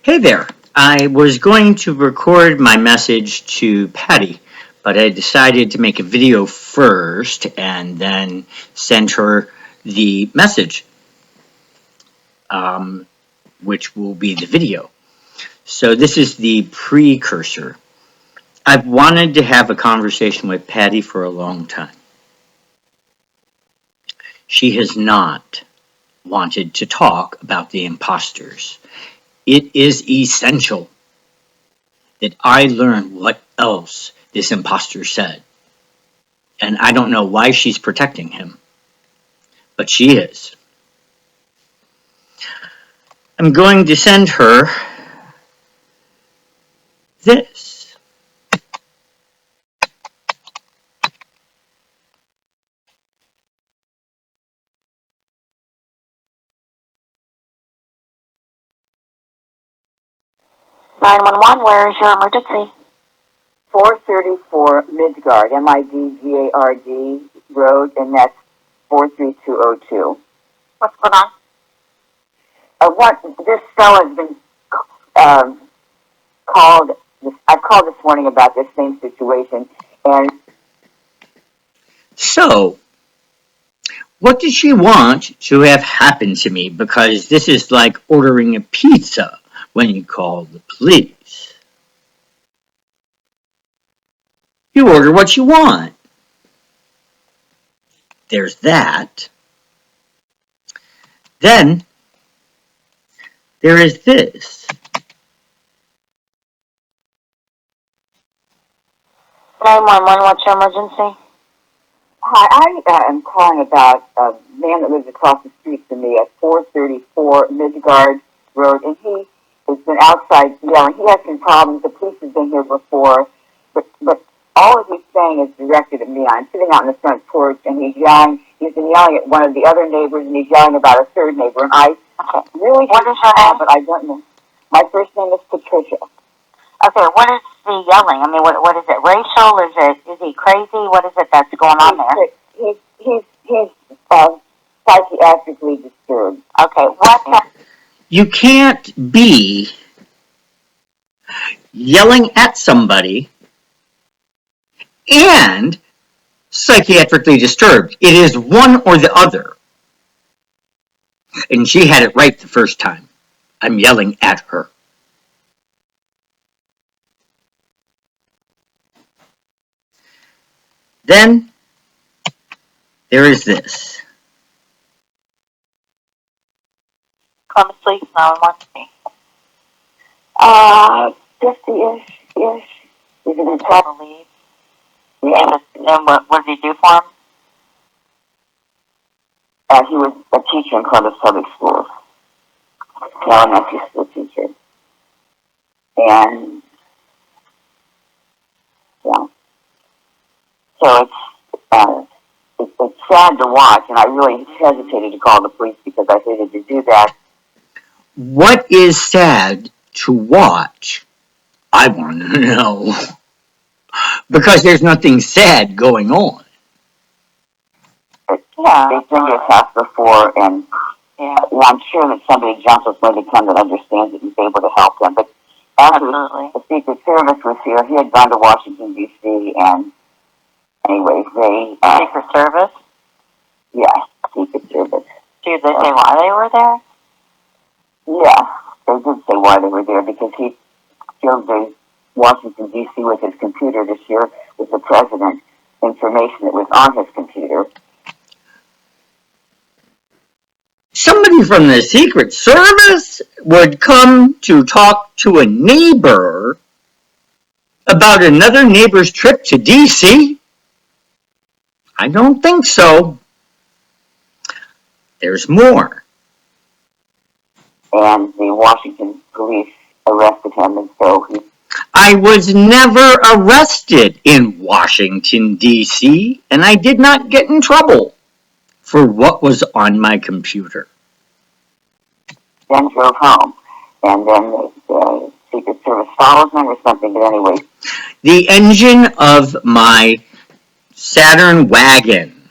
Hey there. I was going to record my message to Patty, but I decided to make a video first and then send her the message, which will be the video. So this is the precursor. I've wanted to have a conversation with Patty for a long time. She has not wanted to talk about the imposters. It is essential that I learn what else this imposter said. And I don't know why she's protecting him, but she is. I'm going to send her this. "911, where is your emergency?" 434 Midgard, Midgard Road, and that's 43202. What's going on? This fellow has been called. I've called this morning about this same situation, and So, what does she want to have happened to me? Because this is like ordering a pizza when you call the police. You order what you want. There's that. Then, there is this. 911, what's your emergency? Hi, I am calling about a man that lives across the street from me at 434 Midgard Road, and he has been outside yelling. He has some problems. The police have been here before, but all of he's saying is directed at me. I'm sitting out on the front porch, and he's yelling. He's been yelling at one of the other neighbors, and he's yelling about a third neighbor. And I really What is your name? but I don't know. My first name is Patricia. Okay, what is the yelling? I mean, what is it? Racial? Is he crazy? What is it that's going on there? He's psychiatrically disturbed. Okay, what? You can't be yelling at somebody and psychiatrically disturbed. It is one or the other. And she had it right the first time. I'm yelling at her. Then there is this. Come to sleep, 911. 50-ish. He's in the top. Believe. Yeah. And what did he do for him? He was a teacher in Columbus Public Schools. Elementary school teacher. And, yeah. So it's sad to watch, and I really hesitated to call the police because I hated to do that. What is sad to watch? I want to know. Because there's nothing sad going on. Yeah. They've been to his house before, and I'm sure that somebody jumps was going to come that understands it and is able to help them. But after the Secret Service was here, he had gone to Washington, D.C., and anyways, Secret Service? Yeah, Secret Service. Did they say why they were there? Yeah, they did say why they were there, because he filled the Washington, D.C. with his computer this year with the president information that was on his computer. Somebody from the Secret Service would come to talk to a neighbor about another neighbor's trip to D.C.? I don't think so. There's more. And the Washington police arrested him, and so I was never arrested in Washington, D.C., and I did not get in trouble for what was on my computer. Then drove home, and then the Secret Service followed him or something, but anyway. The engine of my Saturn wagon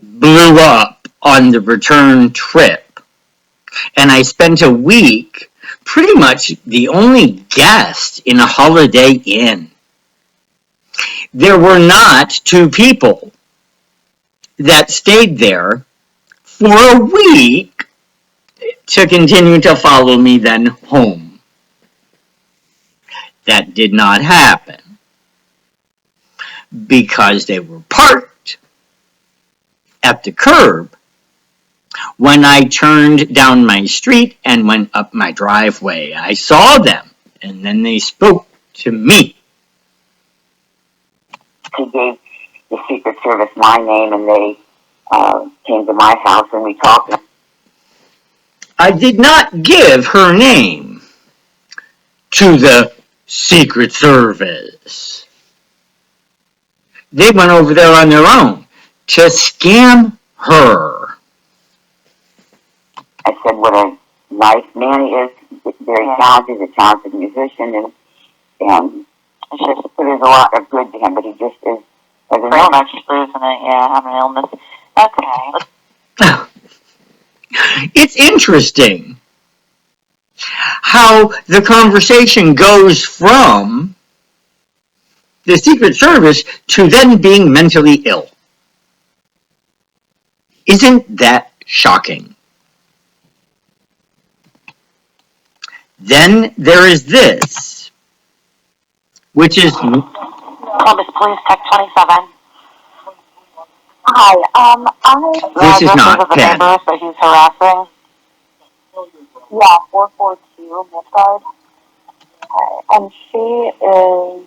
blew up on the return trip, and I spent a week pretty much the only guest in a Holiday Inn. There were not two people that stayed there for a week to continue to follow me then home. That did not happen because they were parked at the curb when I turned down my street and went up my driveway. I saw them, and then they spoke to me. He gave the Secret Service my name, and they came to my house, and we talked. I did not give her name to the Secret Service. They went over there on their own to scam her. I said what a nice man he is, very talented, a talented musician, and it's just there's a lot of good to him, but he just is has an Pretty much losing it, yeah, having an illness. Okay. It's interesting how the conversation goes from the Secret Service to then being mentally ill. Isn't that shocking? Then there is this, which is Columbus Police Tech 27. Hi, This is not the Ken. neighbors that he's harassing. yeah, 442 Midgard. And she is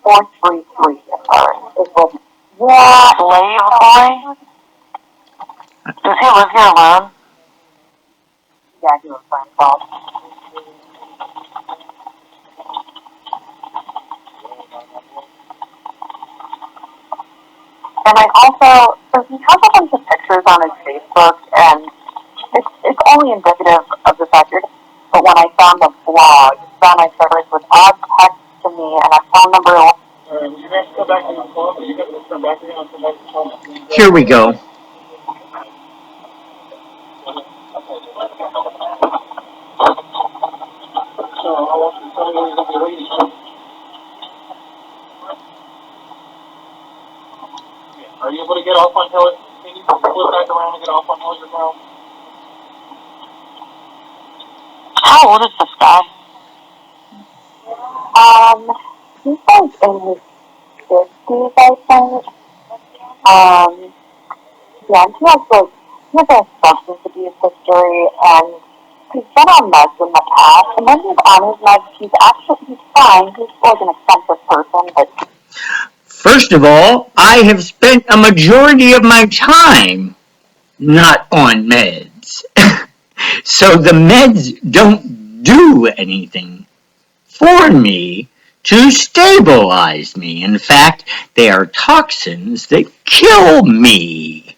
433. Yeah. Slave boy? Does he live here alone? Yeah, he was my fault. And I also, so he has a bunch of pictures on his Facebook, and it's only indicative of the fact that, but when I found the blog, then I started with odd text to me and a phone number. You guys go back to the phone, but you guys will turn back again on the microphone. here we go. So I want you to tell me where you're going to be waiting for. Are you able to get off on Hill? Can you flip back around and get off on Hilliard Road? How old is this guy? He's like in his 50s, I think. Yeah, and he has a substance abuse history, and he's been on meds in the past, and when he's on his meds, he's fine. He's like an eccentric person, but First of all, I have spent a majority of my time not on meds. So the meds don't do anything for me to stabilize me. In fact, they are toxins that kill me.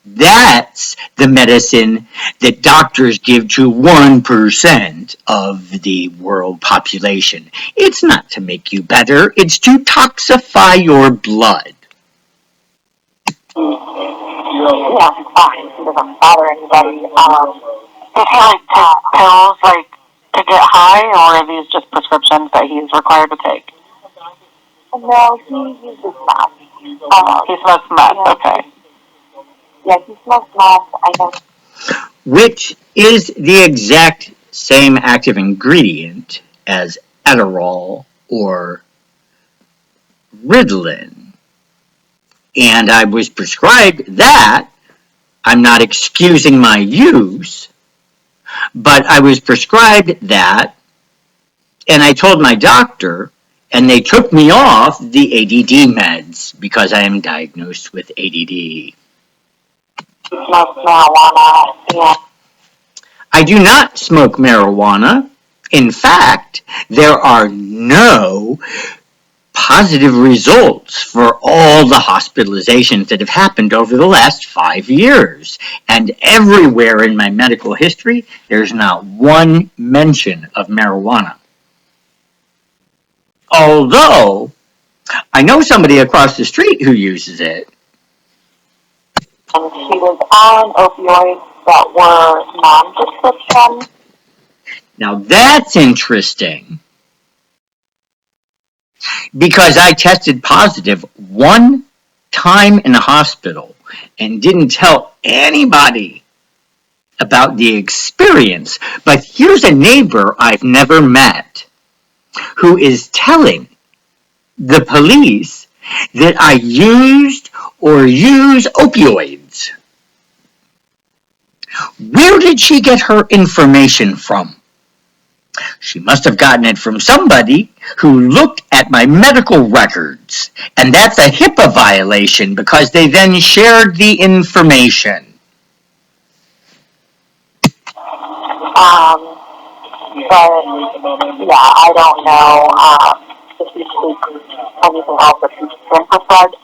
That's the medicine that doctors give to 1% of the world population. It's not to make you better, it's to toxify your blood. yeah, he's fine. He doesn't bother anybody. Does he like take pills like to get high, or are these just prescriptions that he's required to take? No, he uses meth. He smokes meth, okay. Yeah, he smokes meth. I know. Which is the exact same active ingredient as Adderall or Ritalin. And I was prescribed that. I'm not excusing my use, but I was prescribed that, and I told my doctor, and they took me off the ADD meds because I am diagnosed with ADD. Smokes marijuana. Yeah. I do not smoke marijuana. In fact, there are no positive results for all the hospitalizations that have happened over the last 5 years. And everywhere in my medical history, there's not one mention of marijuana. Although, I know somebody across the street who uses it. And she was on opioids that were non-prescription. Now that's interesting, because I tested positive one time in the hospital and didn't tell anybody about the experience. But here's a neighbor I've never met who is telling the police that I used or use opioids. Where did she get her information from? She must have gotten it from somebody who looked at my medical records, and that's a HIPAA violation because they then shared the information. But yeah, I don't know if you speak anything else that he's been prescribed.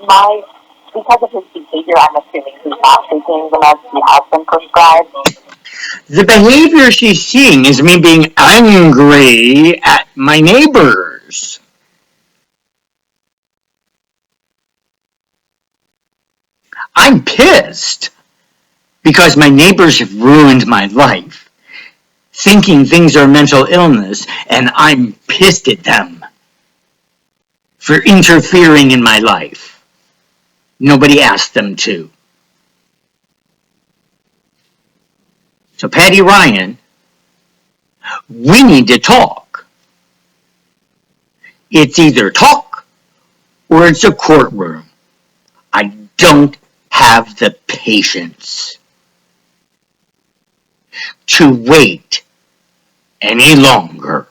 Because of his behavior, I'm assuming he's not taking the meds he has been prescribed. The behavior she's seeing is me being angry at my neighbors. I'm pissed because my neighbors have ruined my life, thinking things are mental illness, and I'm pissed at them for interfering in my life. Nobody asked them to. So Patty Ryan, we need to talk. It's either talk or it's a courtroom. I don't have the patience to wait any longer.